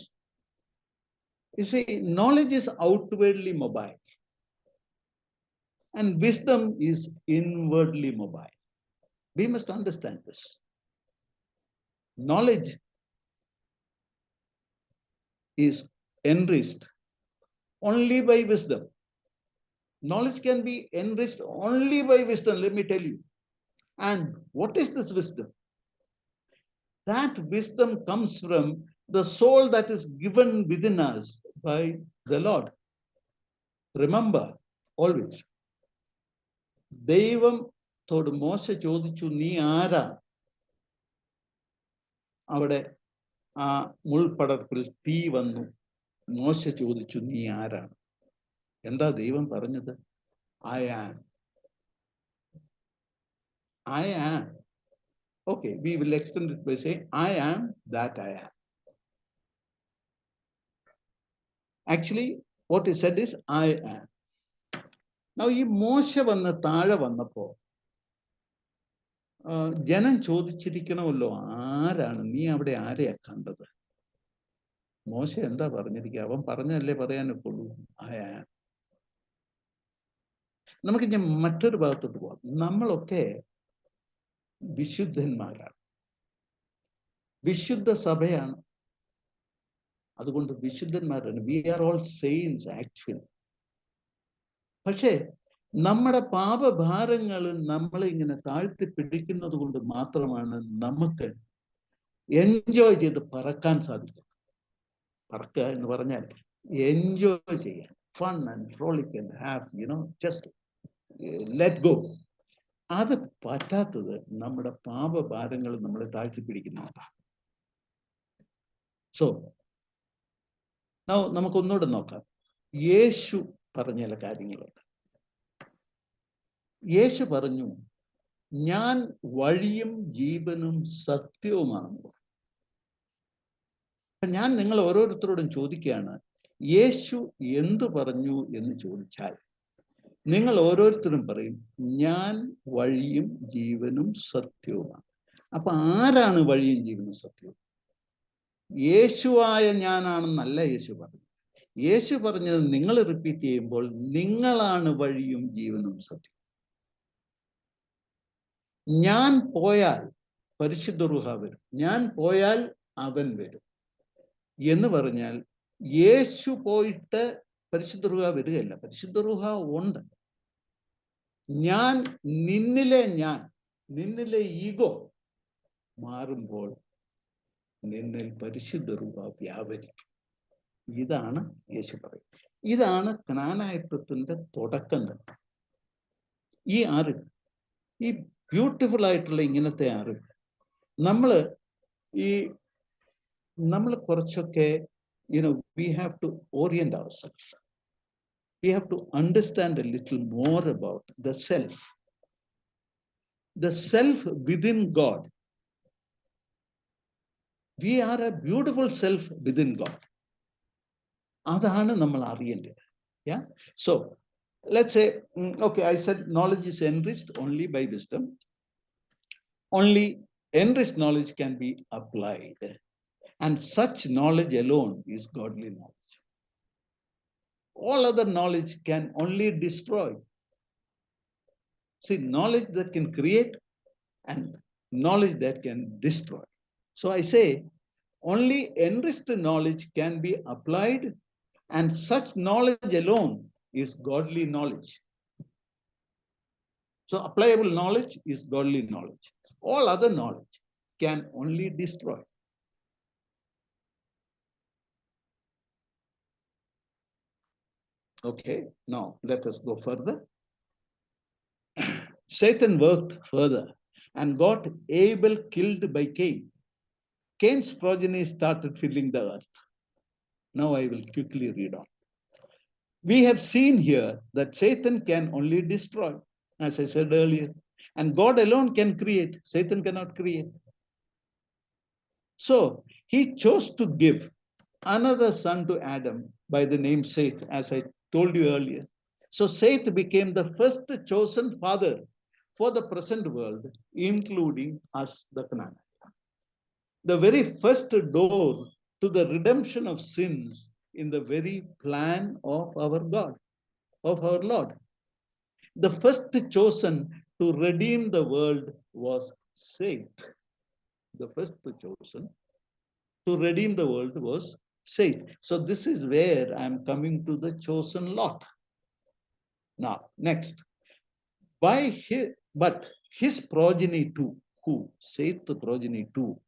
you see, knowledge is outwardly mobile and wisdom is inwardly mobile. We must understand this. Knowledge is enriched only by wisdom. Knowledge can be enriched only by wisdom, let me tell you. And what is this wisdom? That wisdom comes from the soul that is given within us by the Lord. Remember, always, ദൈവത്തോട് മോശ ചോദിച്ചു, നീ ആരാ? അവിടെ ആ മുൾപടർപ്പിൽ തീ വന്നു. മോശ ചോദിച്ചു, നീ ആരാണ്? എന്താ ദൈവം പറഞ്ഞത്? I am. I am. Okay, we will extend it by saying, I am that I am. Actually, what he said is, I am. Now, ഈ മോശ വന്ന് താഴെ വന്നപ്പോ ജനം ചോദിച്ചിരിക്കണമല്ലോ, ആരാണ് നീ? അവിടെ ആരെയാ കണ്ടത്? മോശ എന്താ പറഞ്ഞിരിക്കുക? അവൻ പറഞ്ഞല്ലേ പറയാനൊക്കെയുള്ളൂ, I am. നമുക്ക് ഞാൻ മറ്റൊരു ഭാഗത്തോട്ട് പോവാം. നമ്മളൊക്കെ വിശുദ്ധന്മാരാണ്, വിശുദ്ധ സഭയാണ്, അതുകൊണ്ട് വിശുദ്ധന്മാരാണ്. We are all saints actually. പക്ഷേ നമ്മുടെ പാപഭാരങ്ങൾ നമ്മളെ ഇങ്ങനെ താഴ്ത്തി പിടിക്കുന്നത് കൊണ്ട് മാത്രമാണ് നമുക്ക് എൻജോയ് ചെയ്ത് പറക്കാൻ സാധിക്കും. പറക്കുക എന്ന് പറഞ്ഞാൽ എൻജോയ് ചെയ്യാൻ, fun and frolic and have, just let go. അത് പറ്റാത്തത് നമ്മുടെ പാപഭാരങ്ങൾ നമ്മളെ താഴ്ത്തി പിടിക്കുന്നതാണ്. സോ നമുക്കൊന്നുകൂടെ നോക്കാം. യേശു പറഞ്ഞ ചില കാര്യങ്ങളുണ്ട്. യേശു പറഞ്ഞു, ഞാൻ വഴിയും ജീവനും സത്യവുമാണ്. ഞാൻ നിങ്ങൾ ഓരോരുത്തരോടും ചോദിക്കുകയാണ്, യേശു എന്തു പറഞ്ഞു എന്ന് ചോദിച്ചാൽ നിങ്ങൾ ഓരോരുത്തരും പറയും, ഞാൻ വഴിയും ജീവനും സത്യവുമാണ്. അപ്പൊ ആരാണ് വഴിയും ജീവനും സത്യവും? യേശുവായ ഞാനാണെന്നല്ല യേശു പറഞ്ഞു. യേശു പറഞ്ഞത് നിങ്ങൾ റിപ്പീറ്റ് ചെയ്യുമ്പോൾ, നിങ്ങളാണ് വഴിയും ജീവനും സത്യവും. ഞാൻ പോയാൽ പരിശുദ്ധ റൂഹ വരും, ഞാൻ പോയാൽ അവൻ വരും എന്ന് പറഞ്ഞാൽ യേശു പോയിട്ട് പരിശുദ്ധ റൂഹ വരികയല്ല, പരിശുദ്ധ റൂഹ ഉണ്ട്. ഞാൻ നിന്നിലെ ഈഗോ മാറുമ്പോൾ നിന്നിൽ പരിശുദ്ധ റൂഹ വ്യാപരിക്കും. ഇതാണ് യേശു പറയുന്നത്. ഇതാണ് ജ്ഞാനായത്വത്തിന്റെ തുടക്കം തന്നെ. ഈ അറിവ്, ഈ ബ്യൂട്ടിഫുൾ ആയിട്ടുള്ള ഇങ്ങനത്തെ അറിവ് നമ്മൾ കുറച്ചൊക്കെ we have to orient ourselves. We have to understand a little more about the self within God. We are a beautiful self within God. അതാണ് നമ്മൾ അറിയേണ്ടത്. Yeah. So let's say, okay, I said knowledge is enriched only by wisdom. Only enriched knowledge can be applied, and such knowledge alone is godly knowledge. All other knowledge can only destroy. See, knowledge that can create and knowledge that can destroy. So I say, only enriched knowledge can be applied, and such knowledge alone is godly knowledge. So applicable knowledge is godly knowledge. All other knowledge can only destroy. Okay, now let us go further. Satan worked further and got Abel killed by Cain. Cain's progeny started filling the earth. Now I will quickly read on. We have seen here that Satan can only destroy, as I said earlier, and God alone can create. Satan cannot create. So he chose to give another son to Adam by the name Seth, as I told you earlier. So Seth became the first chosen father for the present world, including us, the Knanaya. The very first door to the redemption of sins in the very plan of our God, of our Lord. The first chosen to redeem the world was Seth. The first chosen to redeem the world was Seth. So this is where I'm coming to the chosen lot. Now, next, but his progeny too, who? Seth progeny too,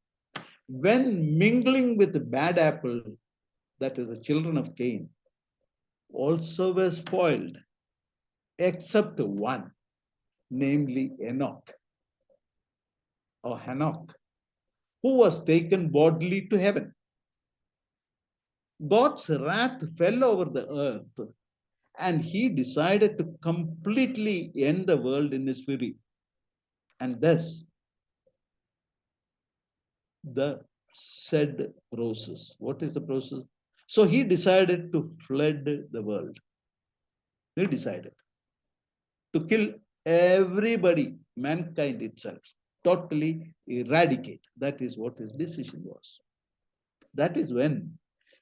when mingling with the bad apple, that is the children of Cain, also were spoiled, except one, namely Enoch or Hanok, who was taken bodily to heaven. God's wrath fell over the earth, and he decided to completely end the world in his fury. And thus, the said process. What is the process? So he decided to flood the world. He decided to kill everybody, mankind itself, totally eradicate. That is what his decision was. That is when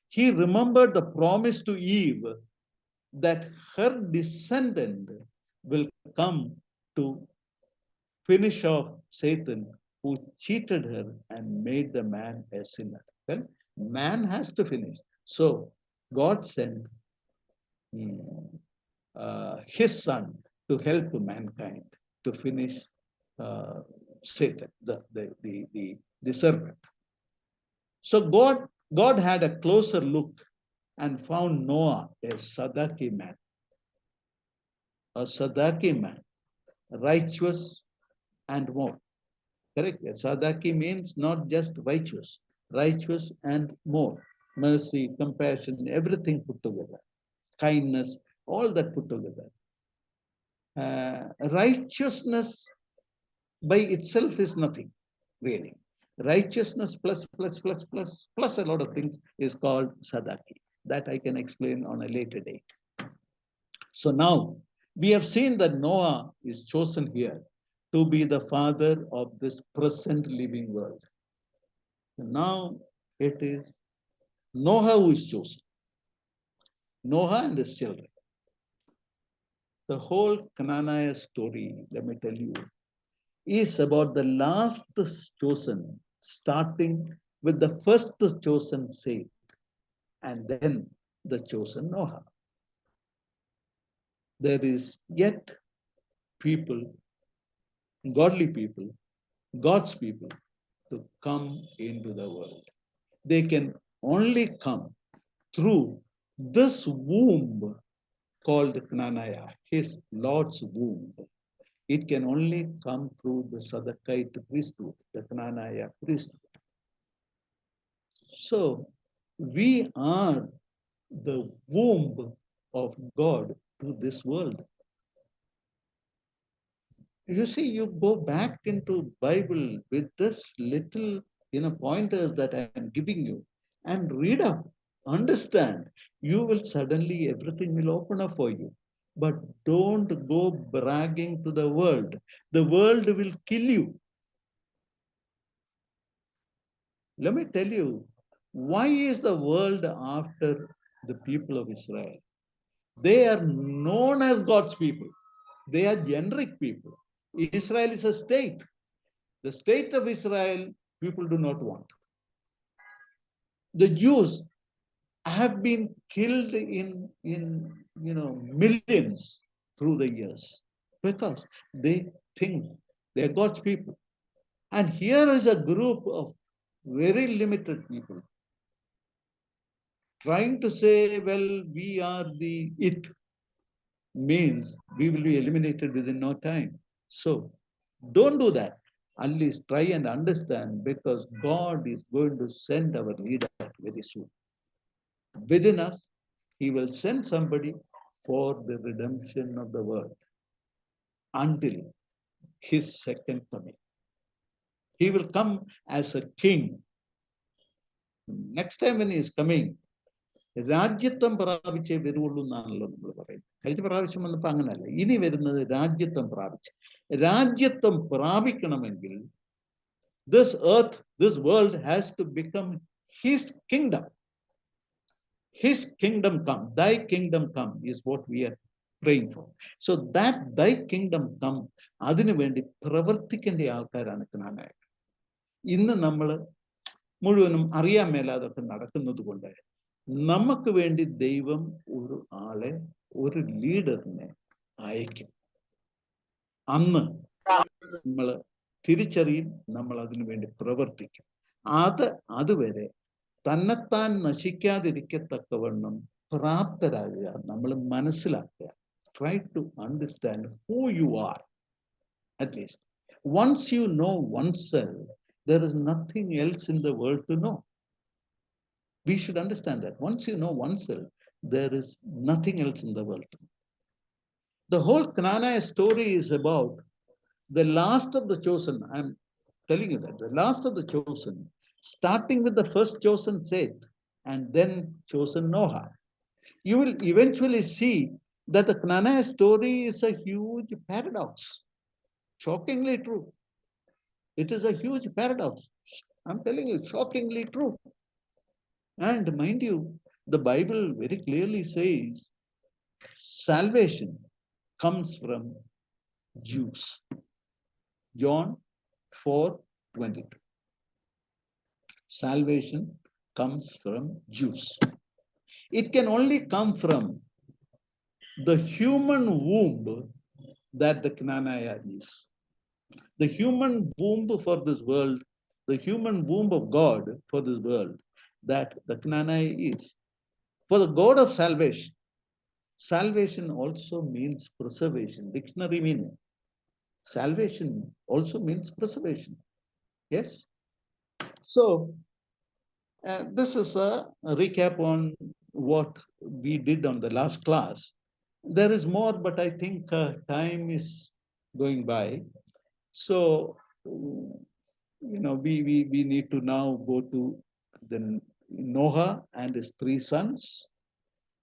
he remembered the promise to Eve that her descendant will come to finish off Satan, who cheated her and made the man a sinner. Well, man has to finish. So God sent his son to help mankind to finish Satan, the serpent. So God had a closer look and found Noah a Sadaki man, righteous and more. Correct? Sadaki means not just righteous, righteous and more. Mercy, compassion, everything put together. Kindness, all that put together. Righteousness by itself is nothing, really. Righteousness plus a lot of things is called Sadaki. That I can explain on a later date. So now we have seen that Noah is chosen here to be the father of this present living world. Now it is Noah who is chosen. Noah and his children. The whole Knanaya story, let me tell you, is about the last chosen, starting with the first chosen Seth, and then the chosen Noah. There is yet people, godly people, God's people, to come into the world. They can only come through this womb called Knanaya, his Lord's womb. It can only come through the Sadakite priesthood, the Knanaya priesthood. So we are the womb of God to this world. You see, you go back into Bible with this little, pointers that I am giving you and read up, understand. You will suddenly, everything will open up for you. But don't go bragging to the world. The world will kill you. Let me tell you, why is the world after the people of Israel? They are known as God's people. They are generic people. Israel is a state. The state of Israel, people do not want. The Jews, have been killed in millions through the years because they think they are God's people. And here is a group of very limited people trying to say, well, we are the it, means we will be eliminated within no time. So don't do that. At least try and understand, because God is going to send our leader very soon. Within us, he will send somebody for the redemption of the world until his second coming. He will come as a king. Next time when he is coming, രാജ്യത്വം പ്രാപിച്ചേ വരുള്ളൂ എന്നാണല്ലോ നമ്മൾ പറയുന്നത്. കഴിഞ്ഞ പ്രാവശ്യം വന്നപ്പോൾ അങ്ങനല്ല. ഇനി വരുന്നത് രാജ്യത്വം പ്രാപിച്ച്. രാജ്യത്വം പ്രാപിക്കണമെങ്കിൽ this earth, this world has to become his kingdom. His kingdom come, thy kingdom come is what we are praying for. So that thy kingdom come, അതിനു വേണ്ടി പ്രവർത്തിക്കേണ്ട ആൾക്കാരാണ് ക്നാനായ. ഇന്ന് നമ്മൾ മുഴുവനും അറിയാൻ മേലാതൊക്കെ നടക്കുന്നത് കൊണ്ട് നമുക്ക് വേണ്ടി ദൈവം ഒരു ആളെ, ഒരു ലീഡറിനെ അയക്കും. അന്ന് നമ്മൾ തിരിച്ചറിയും, നമ്മൾ അതിനു വേണ്ടി പ്രവർത്തിക്കും. അതുവരെ തന്നെത്താൻ നശിക്കാതിരിക്കത്തക്കവണ്ണം പ്രാപ്തരാകുക, നമ്മൾ മനസ്സിലാക്കുക. Try to understand who you are. At least once you know oneself, there is nothing else in the world to know. We should understand that once you know oneself, there is nothing else in the world. The whole Knanaya story is about the last of the chosen. I'm telling you that the last of the chosen, starting with the first chosen Seth and then chosen Noah, you will eventually see that the Knanaya story is a huge paradox. Shockingly true. It is a huge paradox. I'm telling you, shockingly true. And mind you, the Bible very clearly says salvation comes from Jews. John 4:22. Salvation comes from Jews. It can only come from the human womb that the Knanaya is. The human womb for this world, the human womb of God for this world, that the Knanaya is. For the God of salvation, salvation also means preservation. Dictionary meaning. Salvation also means preservation. Yes? So, this is a recap on what we did on the last class. There is more, but I think time is going by. So, we need to now go to the Noah and his 3 sons,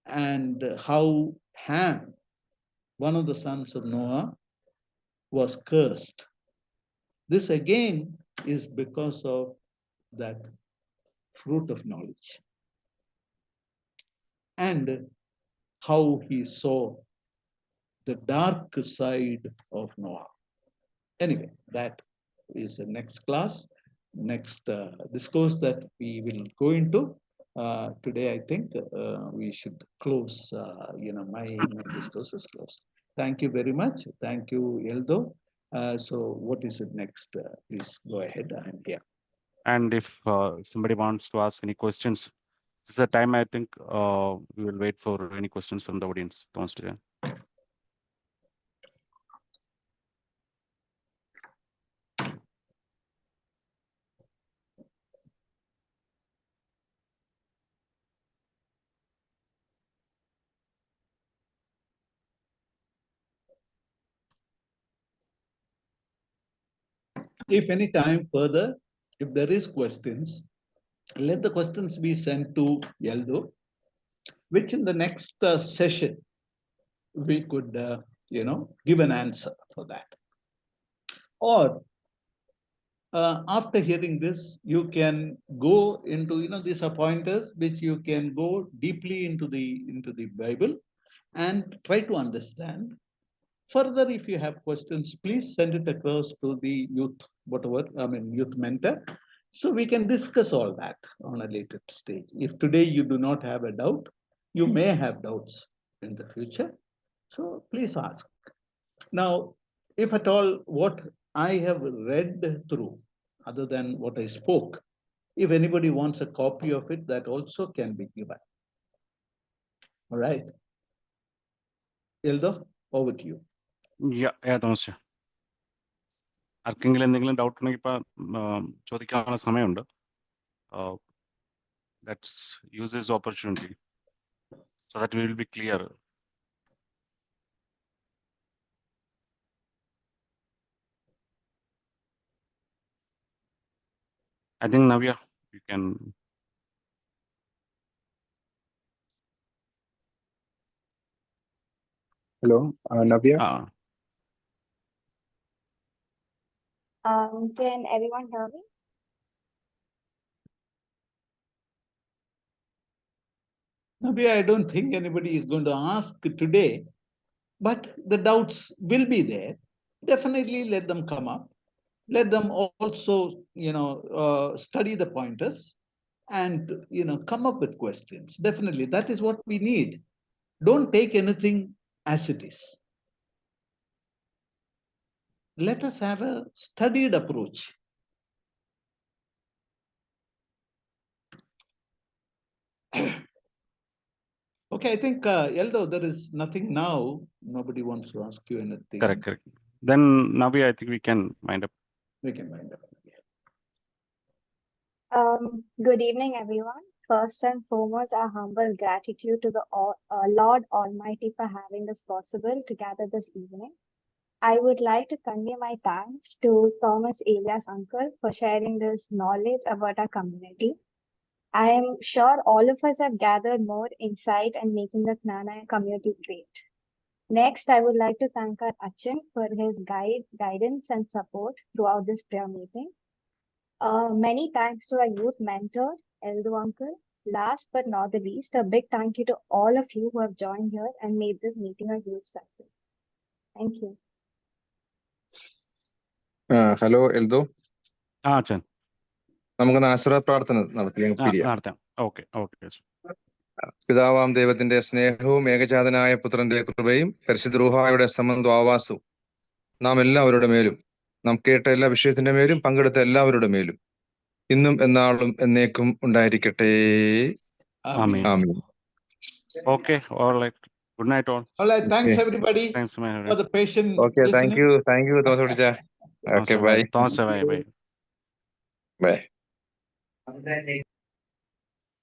and how Ham, one of the sons of Noah, was cursed. This again is because of that fruit of knowledge, and how he saw the dark side of Noah. Anyway, that is the next class, next discourse that we will go into. Today, I think we should close, my discourse is closed. Thank you very much. Thank you, Eldo. So what is it next? Please go ahead. I'm here. And if somebody wants to ask any questions, this is a time I think we will wait for any questions from the audience. If any time further, if there is questions, let the questions be sent to Yeldo, which in the next session we could, give an answer for that. Or after hearing this, you can go into, these are pointers which you can go deeply into the Bible and try to understand. Further, if you have questions, please send it across to the youth, youth mentor, So we can discuss all that on a later stage. If today you do not have a doubt, you may have doubts in the future. So please ask. Now, if at all what I have read through, other than what I spoke, if anybody wants a copy of it, that also can be given. All right. Eldo, over to you. Thomas ആർക്കെങ്കിലും എന്തെങ്കിലും doubt ഉണ്ടെങ്കിൽ ഇപ്പം ചോദിക്കാനുള്ള സമയമുണ്ട്. Let's use this opportunity so that we will be clear. I think Navya, you can. Hello, Navya. Can everyone hear me? Maybe I don't think anybody is going to ask today, but the doubts will be there. Definitely let them come up. Let them also, study the pointers and, come up with questions. Definitely, that is what we need. Don't take anything as it is. Let us have a studied approach. Okay, I think, Eldo, there is nothing now. Nobody wants to ask you anything. Correct. Then, Navya, I think we can wind up. We can wind up. Good evening, everyone. First and foremost, our humble gratitude to the Lord Almighty for having this possible to gather this evening. I would like to convey my thanks to Thomas Elias uncle for sharing this knowledge about our community. I am sure all of us have gathered more insight and making the Knanaya community great. Next, I would like to thank our Achin for his guidance and support throughout this prayer meeting. Many thanks to our youth mentor, Eldo uncle. Last but not the least, a big thank you to all of you who have joined here and made this meeting a huge success. Thank you. Hello, Eldo. Achan. നമുക്കൊന്ന് ആശീർവാദ പ്രാർത്ഥന നടത്താം. Okay. പിതാവാം ദൈവത്തിന്റെ സ്നേഹവും ഏകജാതനായ പുത്രന്റെ കൃപയും പരിശുദ്ധ റൂഹായുടെ സംബന്ധവാസവും നാം എല്ലാവരുടെ മേലും, നാം കേട്ട എല്ലാ വിഷയത്തിന്റെ മേലും, പങ്കെടുത്ത എല്ലാവരുടെ മേലും ഇന്നും എന്നാളും എന്നേക്കും ഉണ്ടായിരിക്കട്ടെ. ആമേൻ. Okay, all right. Good night, all. All right, thanks everybody. Thanks, for the patient Okay, listening. thank you, Thomas. Okay, bye. Bye. Bye.